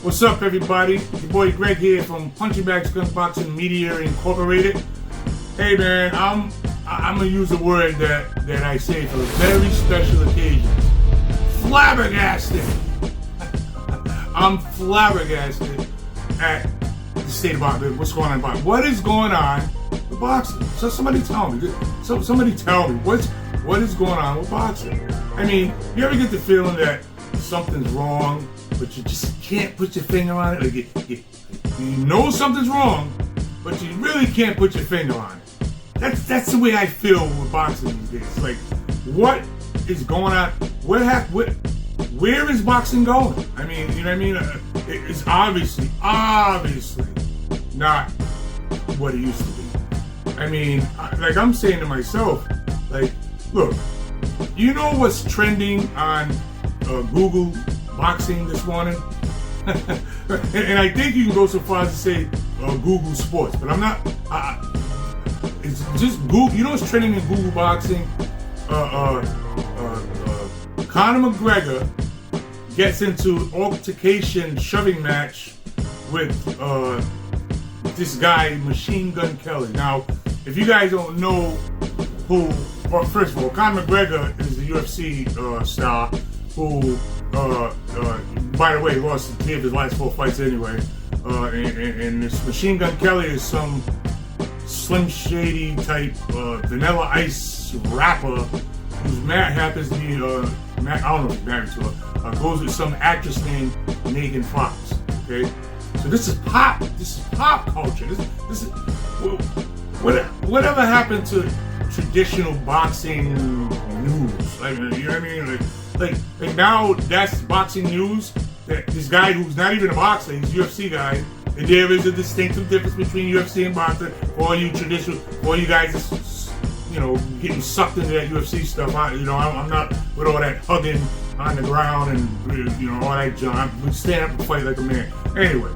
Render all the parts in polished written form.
What's up, everybody? Your boy Greg here from Punchingbagskunk Boxing Media Inc. Hey man, I'm gonna use a word that I say for very special occasions. Flabbergasted. I'm flabbergasted at the state of boxing. What's going on in boxing? What is going on with boxing? So somebody tell me. Somebody tell me what is going on with boxing. I mean, you ever get the feeling that something's wrong, but you just can't put your finger on it? Like you know something's wrong, but you really can't put your finger on it. That's the way I feel with boxing these days. Like, what is going on? Where is boxing going? I mean, you know what I mean? It's obviously not what it used to be. I mean, like I'm saying to myself, like, look, you know what's trending on Google Boxing this morning? and I think you can go so far as to say Google Sports, but I'm not. It's just Google. You know what's trending in Google Boxing? Conor McGregor gets into altercation shoving match with this guy Machinegun Kelly. Now, if you guys don't know who, well, first of all, Conor McGregor is the UFC star who, by the way, lost 3 of his last 4 fights anyway. And this Machinegun Kelly is some Slim Shady type Vanilla Ice rapper who's happens to be I don't know if he's married to her. Goes with some actress named Megan Fox. Okay, so this is pop. This is pop culture. This is whatever happened to traditional boxing news. Like, you know what I mean? Like now that's boxing news. That this guy who's not even a boxer, he's a UFC guy. And there is a distinctive difference between UFC and boxing. For all you guys, you know, getting sucked into that UFC stuff. I'm not with all that hugging on the ground and, you know, all that junk. We stand up and fight like a man. Anyway,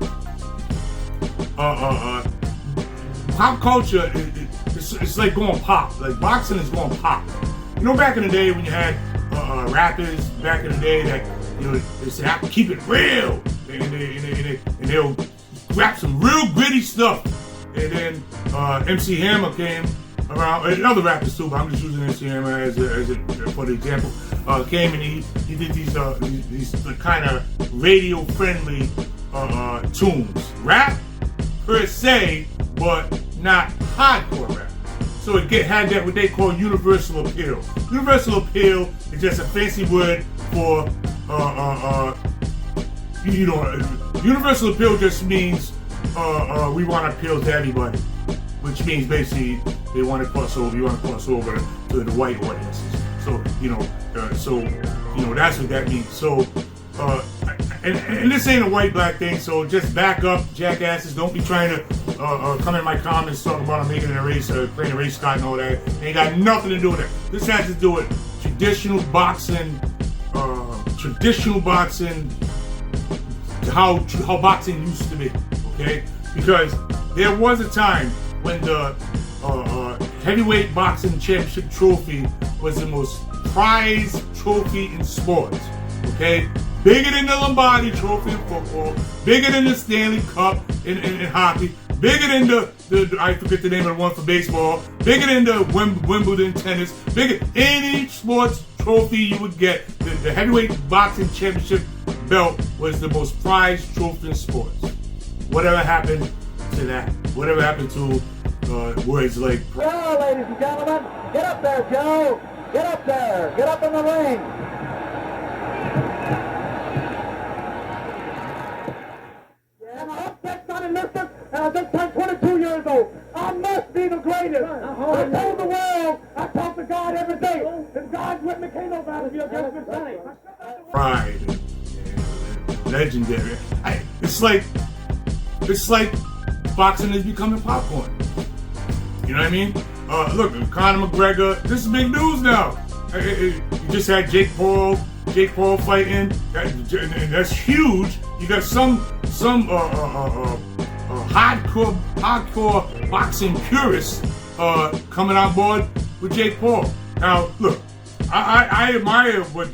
pop culture, it's like going pop. Like boxing is going pop. You know, back in the day when you had rappers, back in the day that, you know, they said, I can keep it real, and they'll rap some real gritty stuff. And then MC Hammer came around, and other rappers too, but I'm just using MC Hammer as for the example. Came and he did these kind of radio friendly tunes, rap per se, but not hardcore rap. So it had that what they call universal appeal. Universal appeal is just a fancy word for universal appeal just means we want to appeal to everybody, which means basically they want to cross over. You want to cross over to the white audiences. So that's what that means. So and this ain't a white-black thing. So just back up, jackasses. Don't be trying to come in my comments talking about I'm making a race, playing a race card and all that. Ain't got nothing to do with it. This has to do with traditional boxing. How boxing used to be, okay? Because there was a time when the heavyweight boxing championship trophy was the most prized trophy in sports, okay? Bigger than the Lombardi trophy in football, bigger than the Stanley Cup in hockey, bigger than the I forget the name of the one for baseball, bigger than the Wimbledon tennis, bigger any sports trophy you would get. The heavyweight boxing championship belt was the most prized trophy in sports. Whatever happened to that? Whatever happened to words like? Well, ladies and gentlemen, get up there, Joe. Get up there. Get up in the ring. And I upset Sonny Liston, and I just turned 22 years old. I must be the greatest. I told the world, I talk to God every day. If God's with me, can't nobody be against me. Pride, legendary. It's like boxing is becoming popcorn. You know what I mean? Look, Conor McGregor. This is big news now. You just had Jake Paul fighting. That's huge. You got some hardcore boxing purists coming on board with Jake Paul. Now, look, I admire what.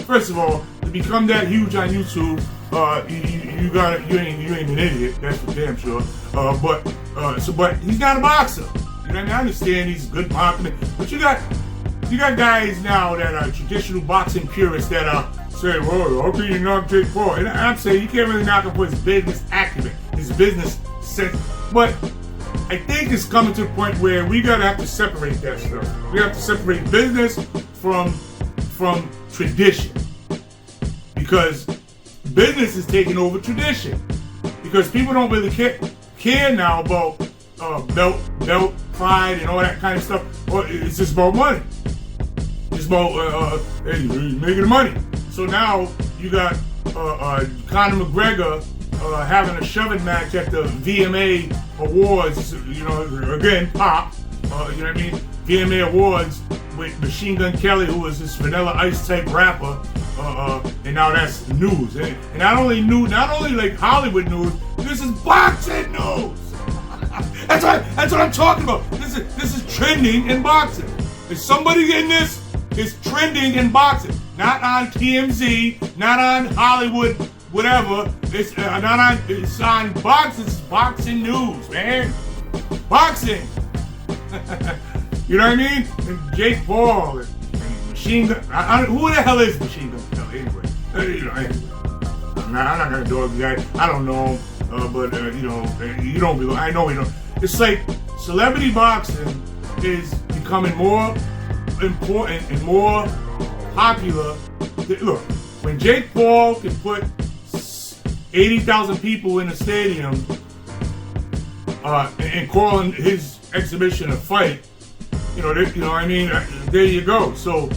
First of all, to become that huge on YouTube you ain't an idiot. That's for damn sure. But he's not a boxer. You know what I mean? I understand he's good marketing, but you got guys now that are traditional boxing purists that are saying, well, how can you knock Jake Paul? And I'm saying you can't really knock him for his business acumen, his business sense. But I think it's coming to the point where we gotta have to separate that stuff. We have to separate business from tradition, because business is taking over tradition. Because people don't really care now about belt pride and all that kind of stuff. Or it's just about money. It's about making money. So now you got Conor McGregor having a shoving match at the VMA Awards. You know, again, pop. You know what I mean? VMA Awards with Machinegun Kelly, who was this Vanilla Ice type rapper. And now that's news. And not only like Hollywood news. This is boxing news. That's what I'm talking about. This is trending in boxing. If somebody getting this, it's trending in boxing. Not on TMZ, not on Hollywood, whatever. It's on boxing. It's boxing news, man. Boxing. You know what I mean? And Jake Paul and Machinegun. Who the hell is Machinegun Kelly anyway? I'm not gonna dog the guy. I don't know him. But you don't belong. I know you don't. It's like celebrity boxing is becoming more important and more popular. Look, when Jake Paul can put 80,000 people in a stadium and calling his exhibition a fight, what I mean. There you go. So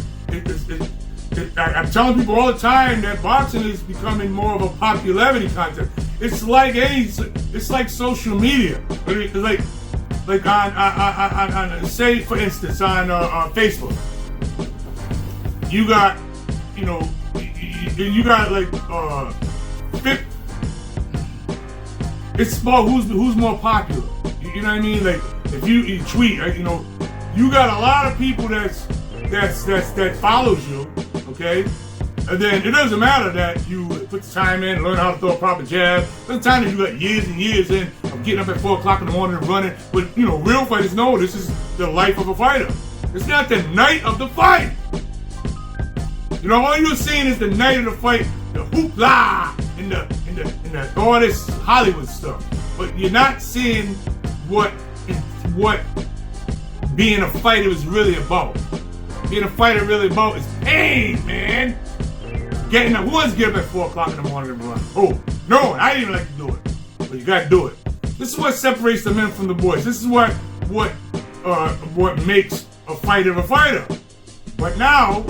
I'm telling people all the time that boxing is becoming more of a popularity contest. It's like social media. It's like on say for instance on Facebook, you got it's about who's more popular. You know what I mean? Like if you tweet, you got a lot of people that follows you. Okay. And then it doesn't matter that you put the time in, learn how to throw a proper jab. It doesn't matter that you got years and years in of getting up at 4 o'clock in the morning and running. But real fighters know this is the life of a fighter. It's not the night of the fight. All you're seeing is the night of the fight, the hoopla and the all this Hollywood stuff. But you're not seeing what being a fighter is really about. Being a fighter really about is pain, man. Getting up. Who wants to get up at 4 o'clock in the morning and run? Oh, no, I didn't even like to do it. But you gotta do it. This is what separates the men from the boys. This is what makes a fighter a fighter. But now,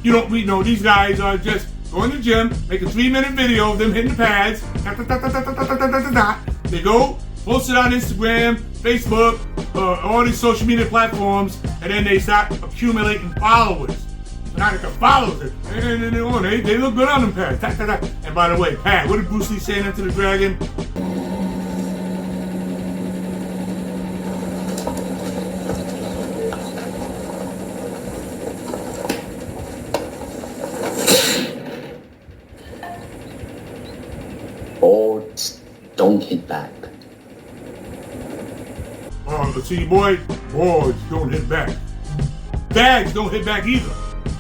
we know these guys are just going to the gym, make a 3-minute video of them hitting the pads. They go, post it on Instagram, Facebook, all these social media platforms, and then they start accumulating followers. Now they can follow it, and they look good on them pads. And by the way, Pat, what did Bruce Lee say to the dragon? Boards don't hit back. See, boys don't hit back. Bags don't hit back either.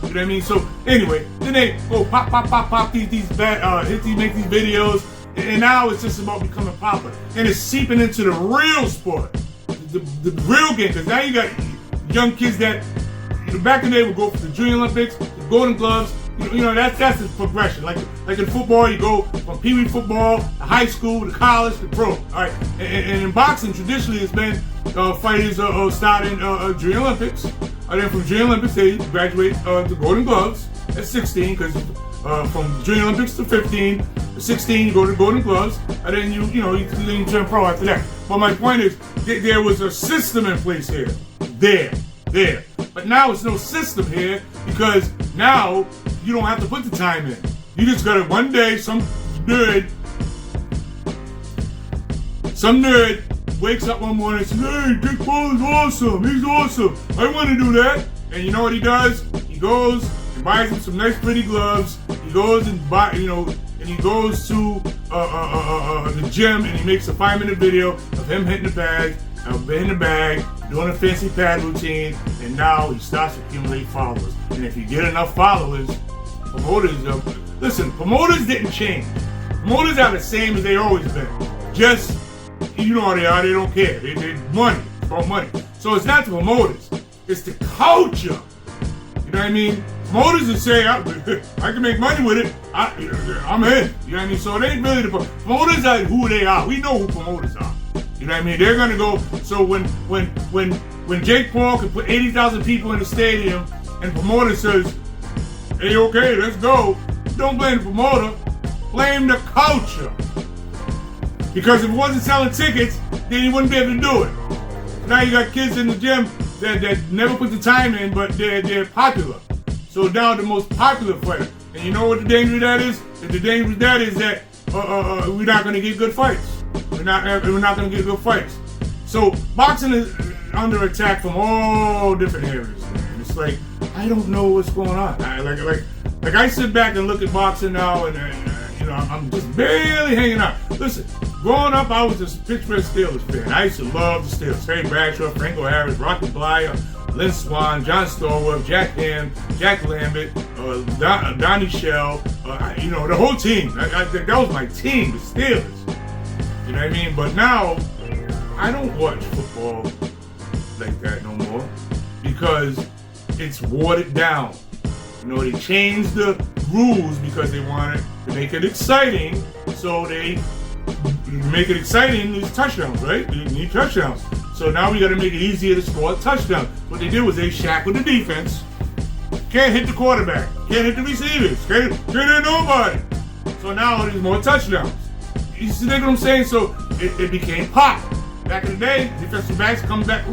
You know what I mean? So anyway, then they go pop these bad make these videos, and now it's just about becoming popular, and it's seeping into the real sport, the real game. Because now you got young kids that back in the day would go for the Junior Olympics, the Golden Gloves. That's the progression. Like in football, you go from Pee Wee football to high school to college to pro. All right, and in boxing, traditionally, it's been fighters start in Junior Olympics. And then from Junior Olympics, they graduate to Golden Gloves at 16. Because from Junior Olympics to 15, to 16, you go to Golden Gloves, and then you turn pro after that. But my point is, there was a system in place here. There. But now it's no system here, because now you don't have to put the time in. You just got it one day, some nerd wakes up one morning and says, hey, Jake Paul is awesome. He's awesome. I want to do that. And you know what he does? He goes and buys him some nice pretty gloves. He goes and and he goes to the gym and he makes a 5-minute video of him hitting the bag, doing a fancy pad routine, and now he starts to accumulate followers. And if you get enough followers, promoters didn't change. Promoters are the same as they always been. Just, you know how they are, they don't care. They money, it's about money. So it's not the promoters, it's the culture. You know what I mean? Promoters will say, I can make money with it, I'm in. You know what I mean? So they ain't really the promoters are who they are. We know who promoters are. You know what I mean? They're gonna go. So when Jake Paul can put 80,000 people in the stadium, and the promoter says, "Hey, okay, let's go," don't blame the promoter, blame the culture. Because if it wasn't selling tickets, then you wouldn't be able to do it. Now you got kids in the gym that never put the time in, but they're popular. So now the most popular fighter. And you know what the danger of that is? The danger of that is that we're not going to get good fights. We're not going to get good fights. So boxing is under attack from all different areas. Man. It's like, I don't know what's going on. Like I sit back and look at boxing now, and you know, I'm just barely hanging out. Listen, growing up, I was a Pittsburgh Steelers fan. I used to love the Steelers. Terry Bradshaw, Franco Harris, Rocky Blyer, Lynn Swann, John Stallworth, Jack Ham, Jack Lambert, Donnie Shell, you know, the whole team. That was my team, the Steelers. You know what I mean? But now, I don't watch football like that no more because it's watered down. You know, they changed the rules because they wanted to make it exciting. So they make it exciting, these touchdowns, right? You need touchdowns. So now we got to make it easier to score a touchdown. What they did was they shackled the defense. Can't hit the quarterback. Can't hit the receivers. Can't hit nobody. So now there's more touchdowns. You see what I'm saying? So it became pop. Back in the day, defensive backs come back,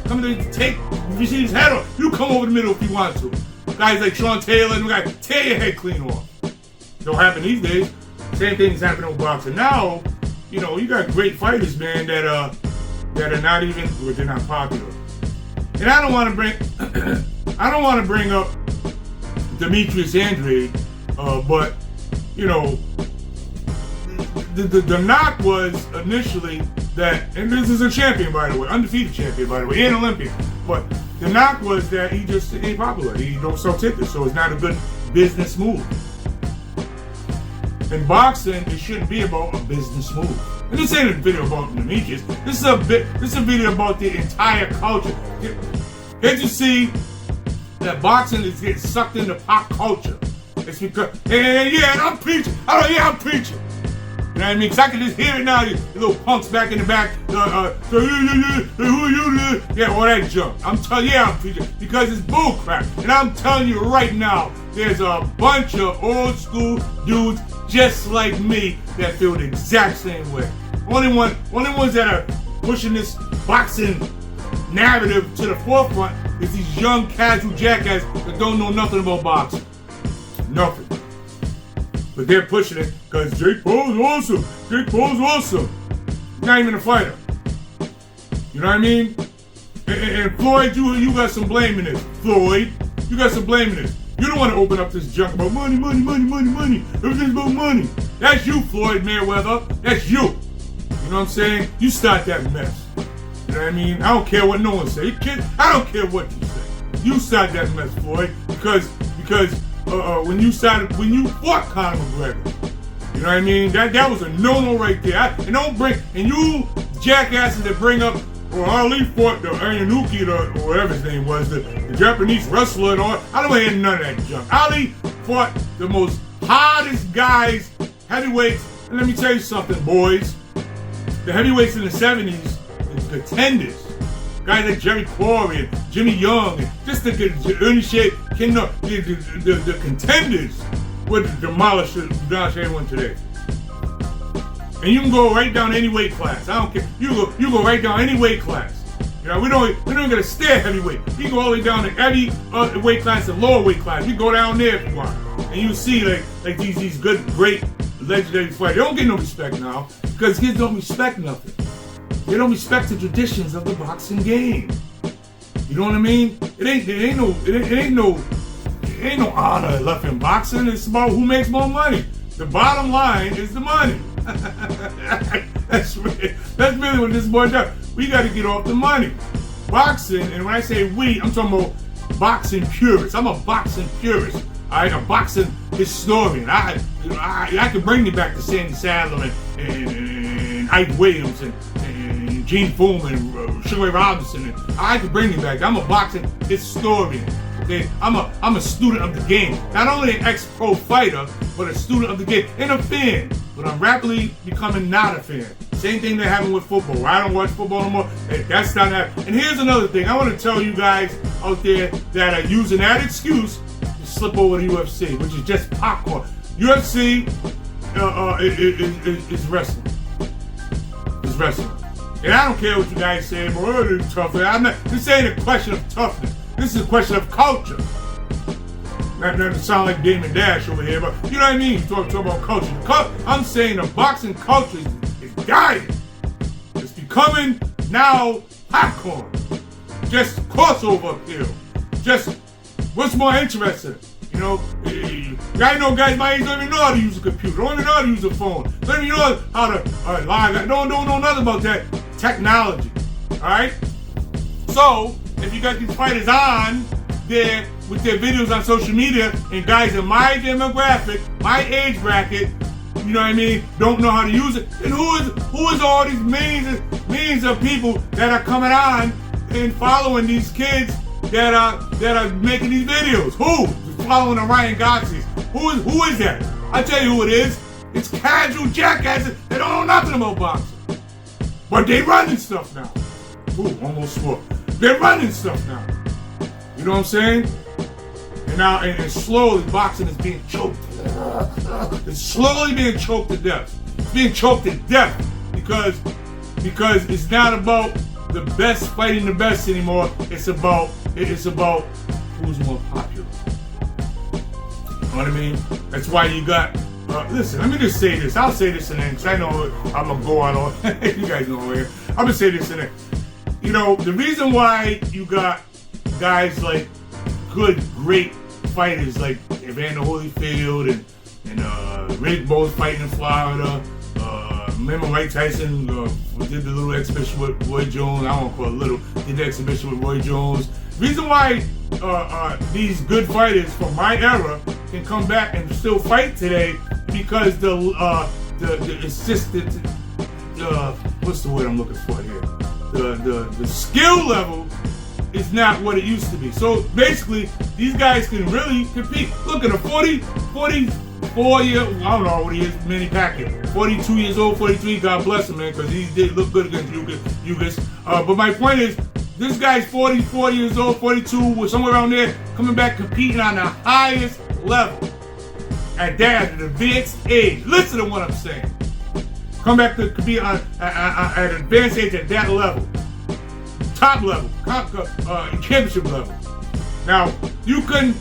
come to take receivers' head off. You come over the middle if you want to. Guys like Sean Taylor, you got to tear your head clean off. Don't happen these days. Same thing is happening with boxing. Now, you know, you got great fighters, man, that are not even, or they're not popular. And I don't want to bring up Demetrius Andrade, but you know, the knock was initially that, and this is a champion, by the way, undefeated champion, by the way, and Olympian. But the knock was that he just ain't popular. He don't sell tickets, so it's not a good business move. In boxing, it shouldn't be about a business move. And this ain't a video about Demetrius. This is a video about the entire culture. Can't you see that boxing is getting sucked into pop culture? It's because, I'm preaching. I'm preaching. You know what I mean? Because I can just hear it now, you little punks back in the back. Who are you? Yeah, all that junk. I'm telling you, I'm preaching. Because it's bull crap. And I'm telling you right now, there's a bunch of old school dudes just like me that feel the exact same way. Only ones that are pushing this boxing narrative to the forefront is these young casual jackasses that don't know nothing about boxing. Nothing. But they're pushing it because Jake Paul's awesome. Jake Paul's awesome. Not even a fighter. You know what I mean? And Floyd, you got some blame in this. Floyd, you got some blame in this. You don't want to open up this junk about money. Everything's about money. That's you, Floyd Mayweather. That's you. You know what I'm saying? You start that mess. You know what I mean? I don't care what no one says. I don't care what you say. You start that mess, Floyd, because when you fought Conor McGregor, you know what I mean? That was a no-no right there. And you jackasses that bring up, or Ali fought the Ayanuki or whatever his name was, the Japanese wrestler and all. I don't want to hear none of that junk. Ali fought the most hardest guys, heavyweights. And let me tell you something, boys. The heavyweights in the 70s, the contenders. Guys like Jerry Quarry and Jimmy Young, and just the Ernie Shea, the contenders would demolish everyone today. And you can go right down any weight class. I don't care. You go right down any weight class. You know, we don't gotta stay heavyweight. You can go all the way down to every weight class and lower weight class. You go down there if you want, and you see like these good, great, legendary fighters. They don't get no respect now because kids don't respect nothing. They don't respect the traditions of the boxing game. You know what I mean? It ain't no honor left in boxing. It's about who makes more money. The bottom line is the money. That's really what this boy does. We got to get off the money. Boxing, and when I say we, I'm talking about boxing purists. I'm a boxing purist. A boxing historian. I can bring you back to Sandy Sadler and Ike Williams and Gene Foreman, Sugar Ray Robinson. And I can bring you back. I'm a boxing historian. Okay, I'm a student of the game. Not only an ex-pro fighter, but a student of the game and a fan. But I'm rapidly becoming not a fan. Same thing that happened with football. I don't watch football no more. That's not happening. And here's another thing. I want to tell you guys out there that are using that excuse to slip over to UFC, which is just popcorn. UFC is wrestling. It's wrestling. And I don't care what you guys say, but they're tough. This ain't a question of toughness. This is a question of culture. Not to sound like Damon Dash over here, but you know what I mean? You talk about culture. I'm saying the boxing culture is dying. It's becoming now popcorn. Just crossover appeal. Just what's more interesting? You know, I know guys my age don't even know how to use a computer, don't even know how to use a phone, don't even know how to live. Don't know nothing about that technology. Alright? So, if you got these fighters on there with their videos on social media and guys in my demographic, my age bracket, you know what I mean, don't know how to use it, then who is all these millions of people that are coming on and following these kids that are making these videos? Who? Following the Ryan Goxies. Who is that? I tell you who it is. It's casual jackasses that don't know nothing about boxing. But they running stuff now. Ooh, almost swore. They're running stuff now. You know what I'm saying? And now, and slowly, boxing is being choked. It's slowly being choked to death. It's being choked to death because it's not about the best fighting the best anymore. It's about who's more popular. You know what I mean? That's why you got. Listen, let me just say this. I'll say this and then, because I know I'm gonna go on. You guys know where. I'm gonna say this and then. You know, the reason why you got guys like great fighters like Evander Holyfield and Rick Bowles fighting in Florida. Remember Mike Tyson did the little exhibition with Roy Jones. I won't call it little. Did the exhibition with Roy Jones. The reason why these good fighters from my era can come back and still fight today because the assisted what's the word I'm looking for here? The skill level is not what it used to be. So basically, these guys can really compete. Look at a 44-year, I don't know what he is, Manny Pacquiao. 42 years old, 43, God bless him, man, because he did look good against Ugas. But my point is, this guy's 44 years old, 42, somewhere around there, coming back competing on the highest level. At an advanced age. Listen to what I'm saying. Come back to compete at an advanced age at that level. Top level. Championship level. Now, you couldn't,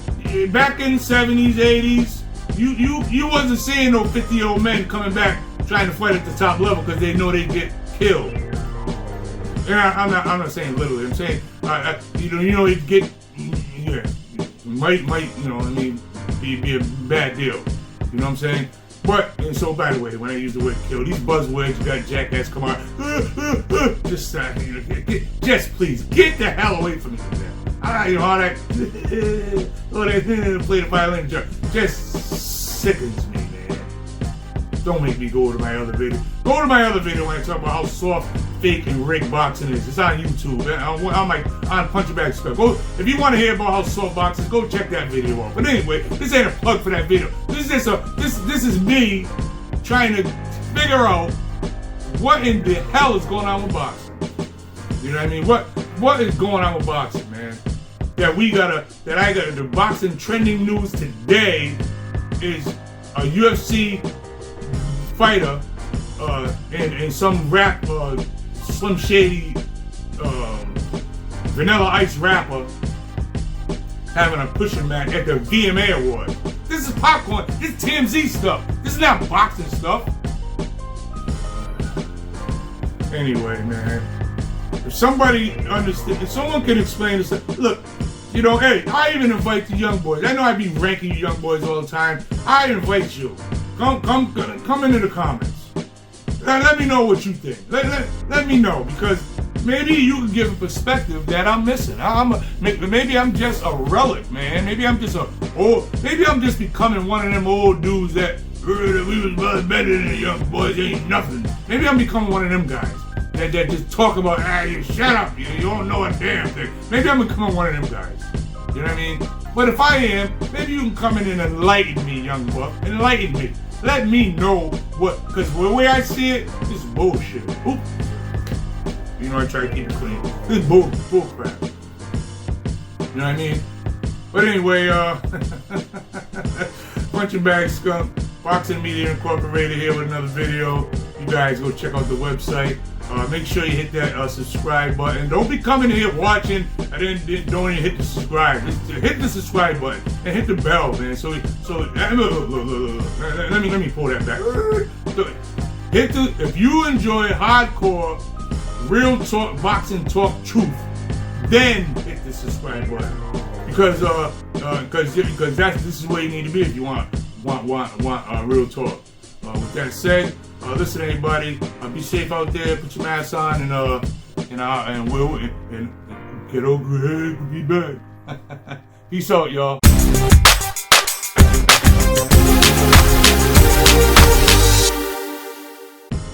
back in the 70s, 80s, you wasn't seeing no 50-year-old men coming back trying to fight at the top level because they know they'd get killed. And I'm not saying literally. I'm saying, you'd get, might, you know what I mean, be a bad deal. You know what I'm saying? But, and so by the way, when I use the word kill, these buzzwords, you got jackass come out, just please, get the hell away from me with that. All that play the violin just sickens me, man. Don't make me go to my other video. Go to my other video when I talk about how soft, fake, and rigged boxing is. It's on YouTube. On Punchingbagskunk. Go if you want to hear about how soft boxing is. Go check that video out. But anyway, this ain't a plug for that video. This is me trying to figure out what in the hell is going on with boxing. You know what I mean? What is going on with boxing, man? The boxing trending news today is a UFC fighter and some rap Slim Shady Vanilla Ice rapper having a pushing match at the VMA Award. This is popcorn. This is TMZ stuff. This is not boxing stuff. Anyway, man. If someone can explain this, look, hey, I even invite the young boys. I know I be ranking you young boys all the time. I invite you. come into the comments. Let me know what you think. Let me know, because maybe you can give a perspective that I'm missing. Maybe I'm just a relic, man. Maybe I'm just becoming one of them old dudes that we was better than the young boys. Ain't nothing. Maybe I'm becoming one of them guys that just talk about, you shut up, you don't know a damn thing. Maybe I'm becoming one of them guys. You know what I mean? But if I am, maybe you can come in and enlighten me, young buck. Enlighten me. Let me know because the way I see it, this is bullshit. Oop. You know, I try to keep it clean. This is bull crap. You know what I mean? But anyway, Punchingbagskunk Boxing Media Incorporated here with another video. You guys go check out the website. Make sure you hit that subscribe button. Don't be coming here watching and then don't even hit the subscribe. Just hit the subscribe button and hit the bell, man. So let me pull that back. If you enjoy hardcore, real talk, boxing talk, truth, then hit the subscribe button. Because this is where you need to be if you want real talk. With that said, listen everybody, be safe out there, put your mask on, and get over here, be back. Peace out, y'all.